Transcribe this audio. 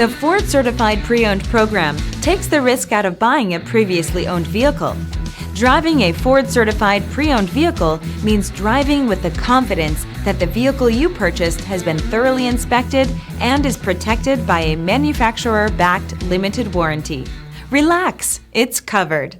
The Ford Certified Pre-Owned program takes the risk out of buying a previously owned vehicle. Driving a Ford Certified Pre-Owned vehicle means driving with the confidence that the vehicle you purchased has been thoroughly inspected and is protected by a manufacturer-backed limited warranty. Relax, it's covered.